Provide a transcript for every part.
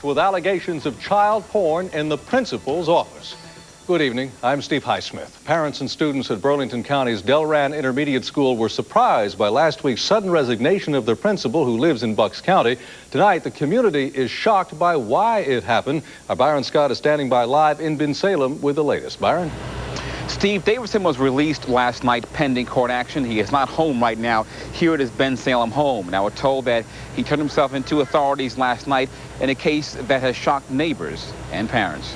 With allegations of child porn in the principal's office. Good evening, I'm Steve Highsmith. Parents and students at Burlington County's Delran Intermediate School were surprised by last week's sudden resignation of their principal, who lives in Bucks County. Tonight, the community is shocked by why it happened. Our Byron Scott is standing by live in Bensalem with the latest. Byron? Steve, Davidson was released last night pending court action. He is not home right now here at his Bensalem home. Now, we're told that he turned himself into authorities last night in a case that has shocked neighbors and parents.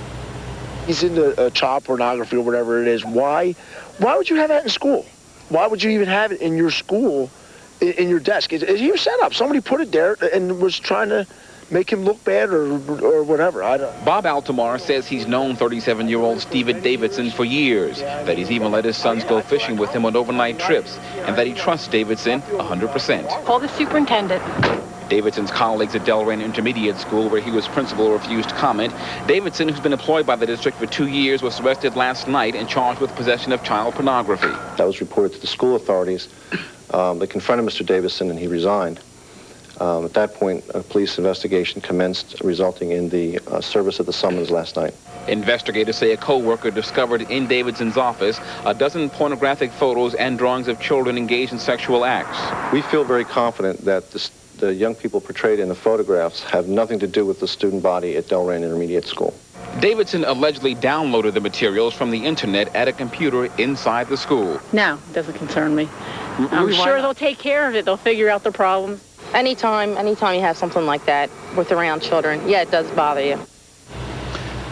He's into child pornography or whatever it is. Why would you have that in school? Why would you even have it in your school, in your desk? He was set up. Somebody put it there and was trying to make him look bad or whatever. Bob Altamar says he's known 37-year-old Stephen Davidson for years, that he's even let his sons go fishing with him on overnight trips, and that he trusts Davidson 100%. Call the superintendent. Davidson's colleagues at Delran Intermediate School, where he was principal, refused comment. Davidson, who's been employed by the district for 2 years, was arrested last night and charged with possession of child pornography. That was reported to the school authorities. They confronted Mr. Davidson and he resigned. At that point, a police investigation commenced, resulting in the service of the summons last night. Investigators say a co-worker discovered in Davidson's office a dozen pornographic photos and drawings of children engaged in sexual acts. We feel very confident that the young people portrayed in the photographs have nothing to do with the student body at Delran Intermediate School. Davidson allegedly downloaded the materials from the internet at a computer inside the school. No, it doesn't concern me. I'm sure they'll take care of it. They'll figure out the problems. Anytime you have something like that with around children, yeah, it does bother you.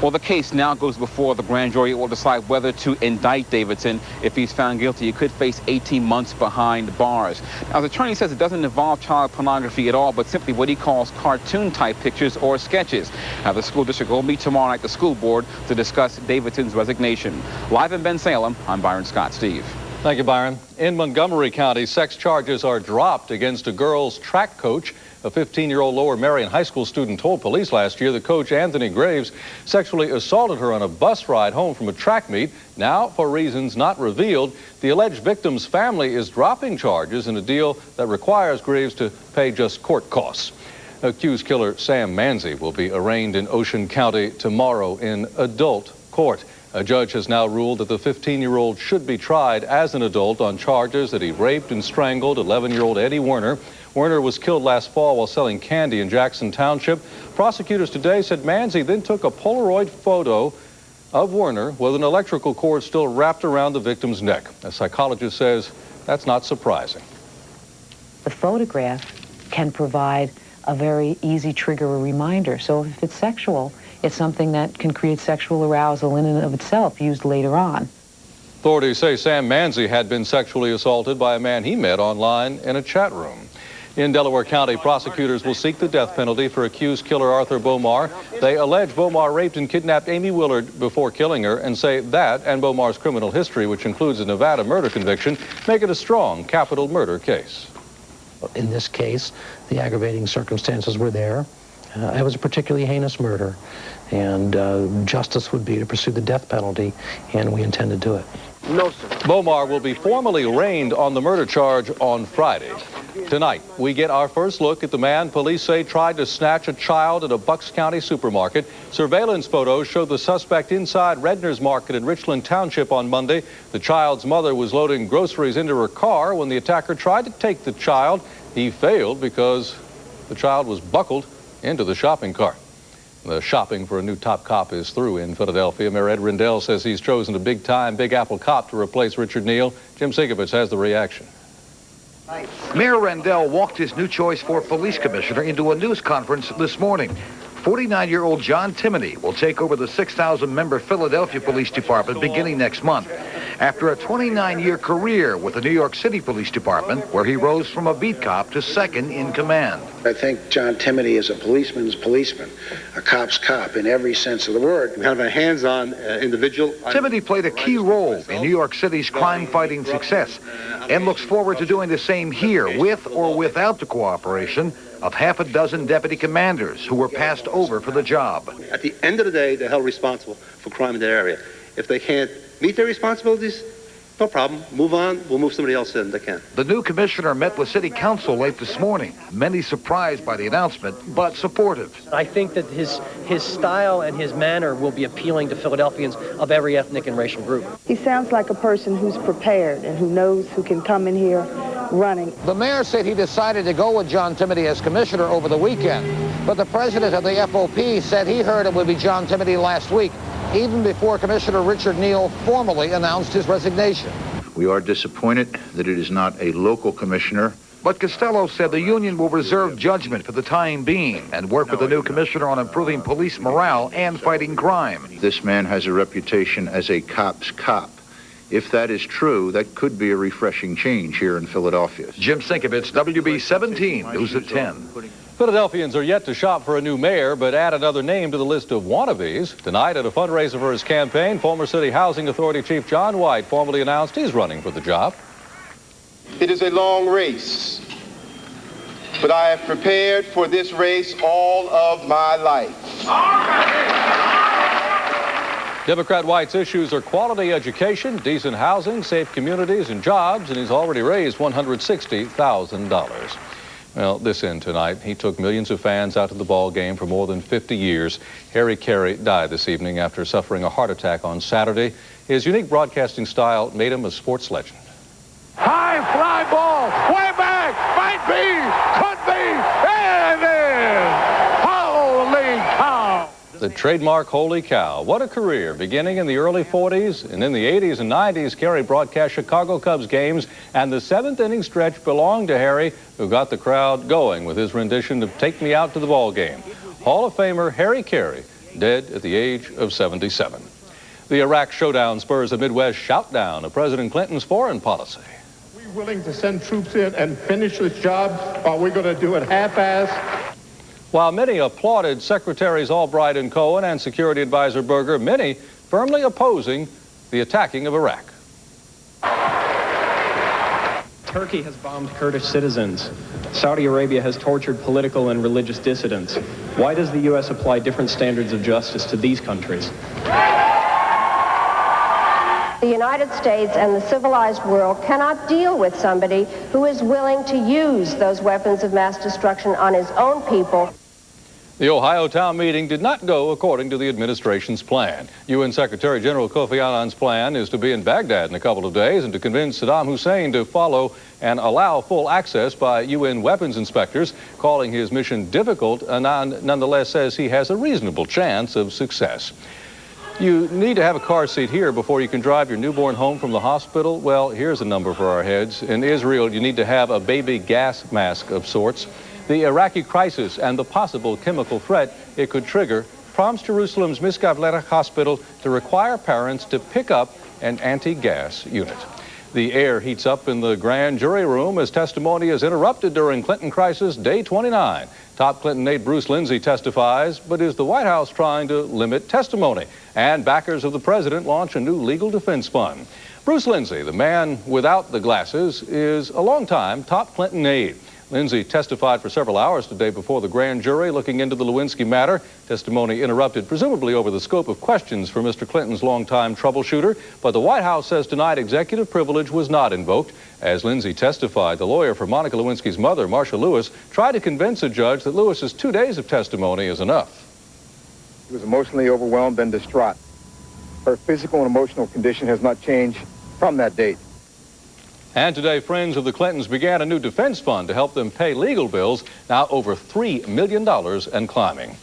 Well, the case now goes before the grand jury. It will decide whether to indict Davidson. If he's found guilty, he could face 18 months behind bars. Now, the attorney says it doesn't involve child pornography at all, but simply what he calls cartoon-type pictures or sketches. Now, the school district will meet tomorrow night at the school board to discuss Davidson's resignation. Live in Bensalem, I'm Byron Scott. Steve. Thank you, Byron. In Montgomery County, sex charges are dropped against a girls' track coach. A 15-year-old Lower Merion High School student told police last year the coach, Anthony Graves, sexually assaulted her on a bus ride home from a track meet. Now, for reasons not revealed, the alleged victim's family is dropping charges in a deal that requires Graves to pay just court costs. Accused killer Sam Manzie will be arraigned in Ocean County tomorrow in adult court. A judge has now ruled that the 15-year-old should be tried as an adult on charges that he raped and strangled 11-year-old Eddie Werner. Werner was killed last fall while selling candy in Jackson Township. Prosecutors today said Manzie then took a Polaroid photo of Werner with an electrical cord still wrapped around the victim's neck. A psychologist says that's not surprising. The photograph can provide a very easy trigger or reminder. So if it's sexual, it's something that can create sexual arousal in and of itself, used later on. Authorities say Sam Manzie had been sexually assaulted by a man he met online in a chat room. In Delaware County, prosecutors will seek the death penalty for accused killer Arthur Bomar. They allege Bomar raped and kidnapped AIMEE Willard before killing her and say that and Bomar's criminal history, which includes a Nevada murder conviction, make it a strong capital murder case. In this case, the aggravating circumstances were there. It was a particularly heinous murder, and justice would be to pursue the death penalty, and we intend to do it. No, sir. Bomar will be formally arraigned on the murder charge on Friday. Tonight, we get our first look at the man police say tried to snatch a child at a Bucks County supermarket. Surveillance photos show the suspect inside Redner's Market in Richland Township on Monday. The child's mother was loading groceries into her car when the attacker tried to take the child. He failed because the child was buckled into the shopping cart. The shopping for a new top cop is through in Philadelphia. Mayor Ed Rendell says he's chosen a big-time Big Apple cop to replace Richard Neal. Jim Sigovitz has the reaction. Mayor Rendell walked his new choice for police commissioner into a news conference this morning. 49-year-old John Timoney will take over the 6,000-member Philadelphia Police Department beginning next month. After a 29-year career with the New York City Police Department, where he rose from a beat cop to second in command. I think John Timoney is a policeman's policeman, a cop's cop in every sense of the word. Kind of a hands-on individual. Timoney played a key role in New York City's crime-fighting success and looks forward to doing the same here with or without the cooperation of half a dozen deputy commanders who were passed over for the job. At the end of the day, they're held responsible for crime in that area. If they can't meet their responsibilities, No problem. Move on. We'll move somebody else in that can. The new commissioner met with city council late this morning. Many surprised by the announcement, but supportive. I think that his style and his manner will be appealing to Philadelphians of every ethnic and racial group. He sounds like a person who's prepared and who knows who can come in here running. The mayor said he decided to go with John Timity as commissioner over the weekend, but the president of the FOP said he heard it would be John Timity last week, even before Commissioner Richard Neal formally announced his resignation. We are disappointed that it is not a local commissioner. But Costello said the union will reserve judgment for the time being and work with the new commissioner on improving police morale and fighting crime. This man has a reputation as a cop's cop. If that is true, that could be a refreshing change here in Philadelphia. Jim Sinkovich, WB17, News at 10. Philadelphians are yet to shop for a new mayor, but add another name to the list of wannabes. Tonight at a fundraiser for his campaign, former City Housing Authority Chief John White formally announced he's running for the job. It is a long race, but I have prepared for this race all of my life. Democrat White's issues are quality education, decent housing, safe communities, and jobs, and he's already raised $160,000. Well, this end tonight, he took millions of fans out to the ball game for more than 50 years. Harry Carey died this evening after suffering a heart attack on Saturday. His unique broadcasting style made him a sports legend. High fly ball, way back, might be, could be, there it is! Holy cow! The trademark holy cow. What a career. Beginning in the early 40s and in the 80s and 90s, Carey broadcast Chicago Cubs games, and the seventh inning stretch belonged to Harry, who got the crowd going with his rendition of Take Me Out to the Ball Game. Hall of Famer Harry Carey, dead at the age of 77. The Iraq showdown spurs a Midwest shoutdown of President Clinton's foreign policy. Are we willing to send troops in and finish this job, or are we going to do it half-assed? While many applauded Secretaries Albright and Cohen and Security Advisor Berger, many firmly opposing the attacking of Iraq. Turkey has bombed Kurdish citizens. Saudi Arabia has tortured political and religious dissidents. Why does the U.S. apply different standards of justice to these countries? The United States and the civilized world cannot deal with somebody who is willing to use those weapons of mass destruction on his own people. The Ohio town meeting did not go according to the administration's plan. UN Secretary General Kofi Annan's plan is to be in Baghdad in a couple of days and to convince Saddam Hussein to follow and allow full access by UN weapons inspectors. Calling his mission difficult, Annan nonetheless says he has a reasonable chance of success. You need to have a car seat here before you can drive your newborn home from the hospital. Well, here's a number for our heads. In Israel, you need to have a baby gas mask of sorts. The Iraqi crisis and the possible chemical threat it could trigger prompts Jerusalem's Misgavlerach Hospital to require parents to pick up an anti-gas unit. The air heats up in the grand jury room as testimony is interrupted during Clinton crisis day 29. Top Clinton aide Bruce Lindsay testifies, but is the White House trying to limit testimony? And backers of the president launch a new legal defense fund. Bruce Lindsay, the man without the glasses, is a longtime top Clinton aide. Lindsay testified for several hours today before the grand jury looking into the Lewinsky matter. Testimony interrupted, presumably over the scope of questions for Mr. Clinton's longtime troubleshooter. But the White House says tonight executive privilege was not invoked. As Lindsay testified, the lawyer for Monica Lewinsky's mother, Marcia Lewis, tried to convince a judge that Lewis's 2 days of testimony is enough. She was emotionally overwhelmed and distraught. Her physical and emotional condition has not changed from that date. And today, friends of the Clintons began a new defense fund to help them pay legal bills, now over $3 million and climbing.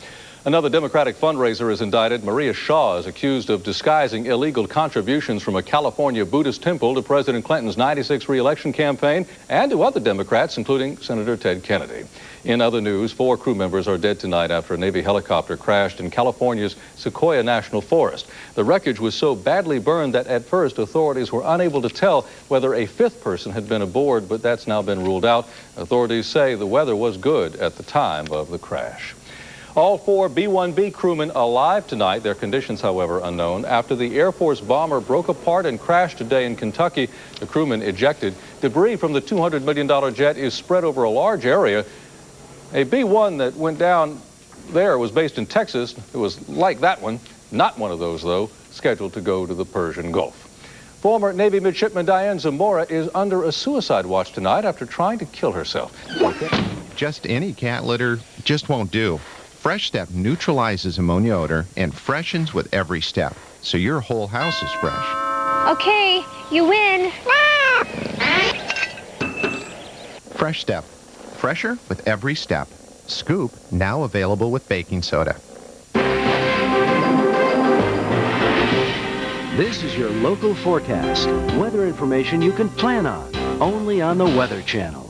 Another Democratic fundraiser is indicted. Maria Shaw is accused of disguising illegal contributions from a California Buddhist temple to President Clinton's '96 re-election campaign and to other Democrats, including Senator Ted Kennedy. In other news, 4 crew members are dead tonight after a Navy helicopter crashed in California's Sequoia National Forest. The wreckage was so badly burned that at first authorities were unable to tell whether a 5th person had been aboard, but that's now been ruled out. Authorities say the weather was good at the time of the crash. All 4 B-1B crewmen alive tonight, their conditions, however, unknown. After the Air Force bomber broke apart and crashed today in Kentucky, the crewmen ejected. Debris from the $200 million jet is spread over a large area. A B-1 that went down there was based in Texas. It was like that one, not one of those, though, scheduled to go to the Persian Gulf. Former Navy midshipman Diane Zamora is under a suicide watch tonight after trying to kill herself. Just any cat litter just won't do. Fresh Step neutralizes ammonia odor and freshens with every step, so your whole house is fresh. Okay, you win. Fresh Step, fresher with every step. Scoop, now available with baking soda. This is your local forecast. Weather information you can plan on, only on the Weather Channel.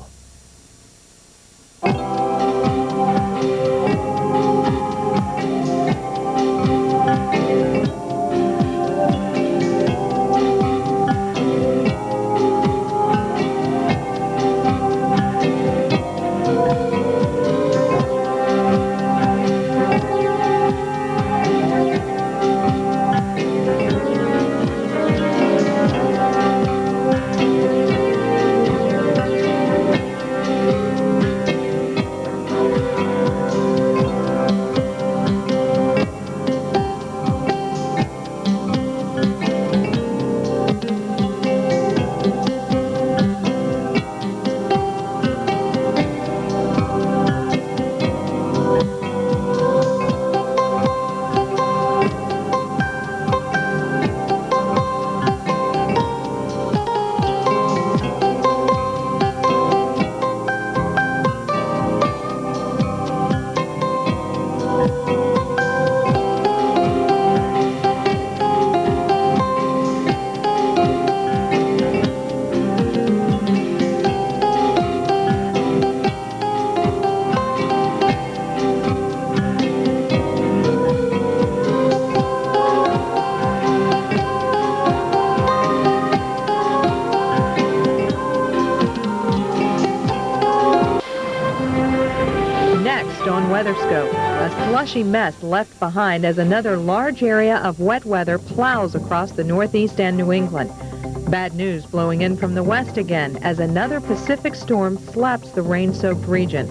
WeatherScope, a slushy mess left behind as another large area of wet weather plows across the Northeast and New England. Bad news blowing in from the west again as another Pacific storm slaps the rain-soaked region.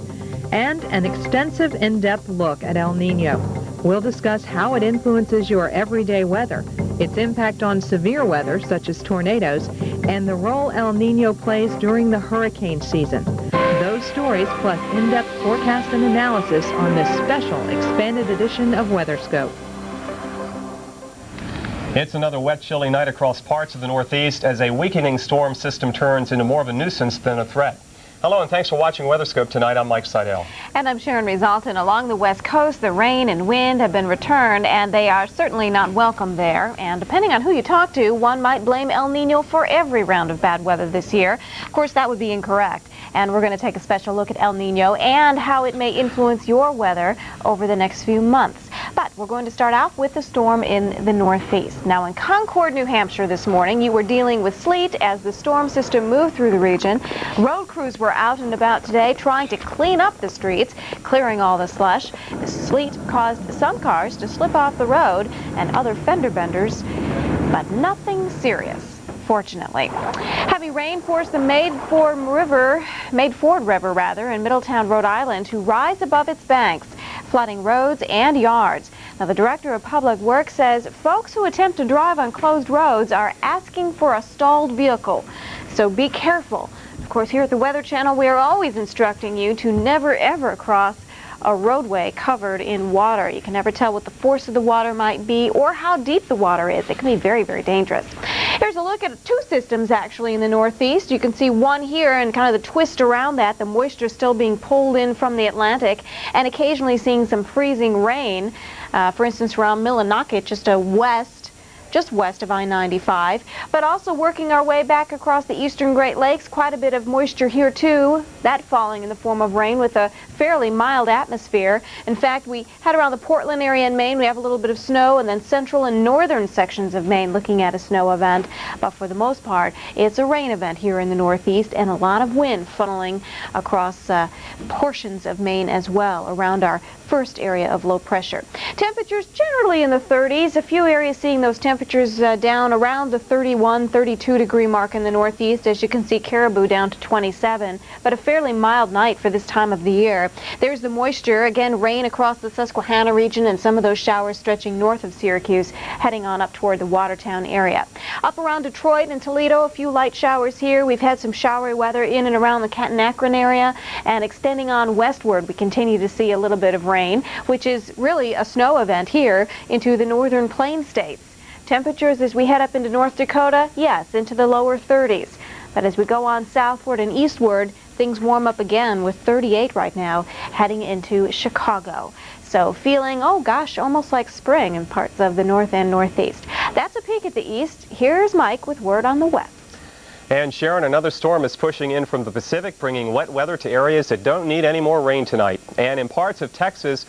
And an extensive, in-depth look at El Nino. We'll discuss how it influences your everyday weather, its impact on severe weather such as tornadoes, and the role El Nino plays during the hurricane season. Those stories plus in-depth forecast and analysis on this special expanded edition of WeatherScope. It's another wet, chilly night across parts of the Northeast as a weakening storm system turns into more of a nuisance than a threat. Hello and thanks for watching WeatherScope tonight. I'm Mike Seidel. And I'm Sharon Resulton. Along the west coast, the rain and wind have been returned, and they are certainly not welcome there. And depending on who you talk to, one might blame El Nino for every round of bad weather this year. Of course, that would be incorrect. And we're going to take a special look at El Nino and how it may influence your weather over the next few months. But we're going to start out with the storm in the Northeast. Now in Concord, New Hampshire this morning, you were dealing with sleet as the storm system moved through the region. Road crews were out and about today trying to clean up the streets, clearing all the slush. The sleet caused some cars to slip off the road and other fender benders, but nothing serious. Fortunately. Heavy rain forced the Maid Ford River in Middletown, Rhode Island to rise above its banks, flooding roads and yards. Now, the Director of Public Works says folks who attempt to drive on closed roads are asking for a stalled vehicle. So be careful. Of course, here at the Weather Channel, we are always instructing you to never ever cross a roadway covered in water. You can never tell what the force of the water might be or how deep the water is. It can be very, very dangerous. Here's a look at two systems actually in the Northeast. You can see one here and kind of the twist around that, the moisture still being pulled in from the Atlantic and occasionally seeing some freezing rain. For instance, around Millinocket, just west of I-95, but also working our way back across the eastern Great Lakes. Quite a bit of moisture here too, that falling in the form of rain with a fairly mild atmosphere. In fact, we head around the Portland area in Maine, we have a little bit of snow, and then central and northern sections of Maine looking at a snow event. But for the most part, it's a rain event here in the Northeast and a lot of wind funneling across portions of Maine as well around our first area of low pressure. Temps Temperatures generally in the 30s. A few areas seeing those temperatures down around the 31, 32 degree mark in the northeast. As you can see, Caribou down to 27, but a fairly mild night for this time of the year. There's the moisture. Again, rain across the Susquehanna region and some of those showers stretching north of Syracuse, heading on up toward the Watertown area. Up around Detroit and Toledo, a few light showers here. We've had some showery weather in and around the Canton-Akron area, and extending on westward, we continue to see a little bit of rain, which is really a snow event here into the northern plain states. Temperatures as we head up into North Dakota, yes, into the lower 30s. But as we go on southward and eastward, things warm up again with 38 right now, heading into Chicago. So feeling, oh gosh, almost like spring in parts of the north and northeast. That's a peek at the east. Here's Mike with word on the west. And Sharon, another storm is pushing in from the Pacific, bringing wet weather to areas that don't need any more rain tonight. And in parts of Texas,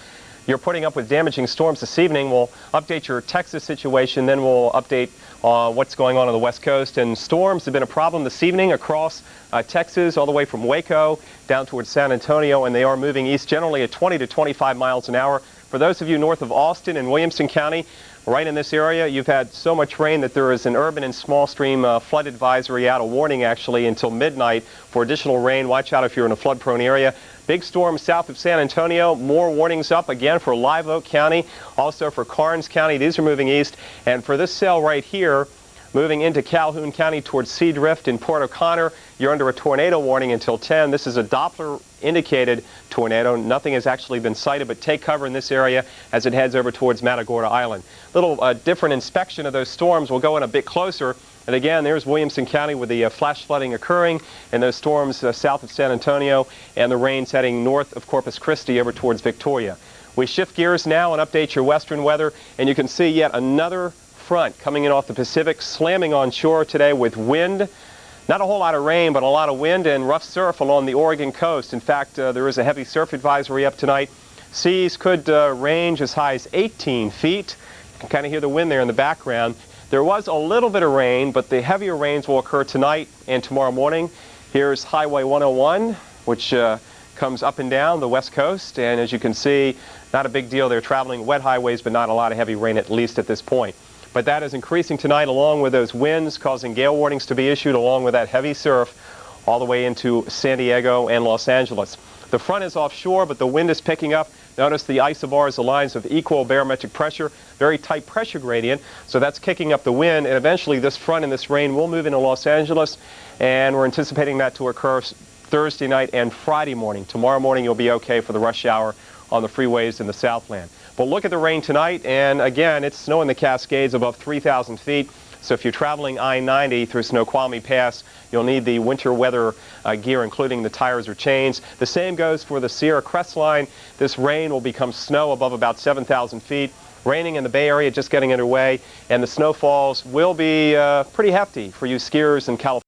you're putting up with damaging storms this evening. We'll update your Texas situation, then we'll update what's going on the West Coast. And storms have been a problem this evening across Texas, all the way from Waco down towards San Antonio, and they are moving east generally at 20 to 25 miles an hour. For those of you north of Austin and Williamson County, right in this area, you've had so much rain that there is an urban and small stream flood advisory out, a warning actually until midnight for additional rain. Watch out if you're in a flood-prone area. Big storm south of San Antonio, more warnings up again for Live Oak County, also for Karnes County. These are moving east. And for this cell right here, moving into Calhoun County towards Seadrift in Port O'Connor, you're under a tornado warning until 10. This is a Doppler indicated tornado. Nothing has actually been sighted, but take cover in this area as it heads over towards Matagorda Island. Little different inspection of those storms. We'll go in a bit closer. And again, there's Williamson County with the flash flooding occurring and those storms south of San Antonio and the rains heading north of Corpus Christi over towards Victoria. We shift gears now and update your western weather, and you can see yet another front coming in off the Pacific, slamming on shore today with wind. Not a whole lot of rain, but a lot of wind and rough surf along the Oregon coast. In fact, there is a heavy surf advisory up tonight. Seas could range as high as 18 feet. You can kind of hear the wind there in the background. There was a little bit of rain, but the heavier rains will occur tonight and tomorrow morning. Here's Highway 101, which comes up and down the west coast. And as you can see, not a big deal. They're traveling wet highways, but not a lot of heavy rain, at least at this point. But that is increasing tonight, along with those winds causing gale warnings to be issued, along with that heavy surf all the way into San Diego and Los Angeles. The front is offshore, but the wind is picking up. Notice the isobars, the lines of equal barometric pressure, very tight pressure gradient, so that's kicking up the wind, and eventually this front and this rain will move into Los Angeles, and we're anticipating that to occur Thursday night and Friday morning. Tomorrow morning you'll be okay for the rush hour on the freeways in the Southland. But look at the rain tonight, and again, it's snow in the Cascades above 3,000 feet. So if you're traveling I-90 through Snoqualmie Pass, you'll need the winter weather gear, including the tires or chains. The same goes for the Sierra Crest Line. This rain will become snow above about 7,000 feet. Raining in the Bay Area, just getting underway, and the snowfalls will be pretty hefty for you skiers in California.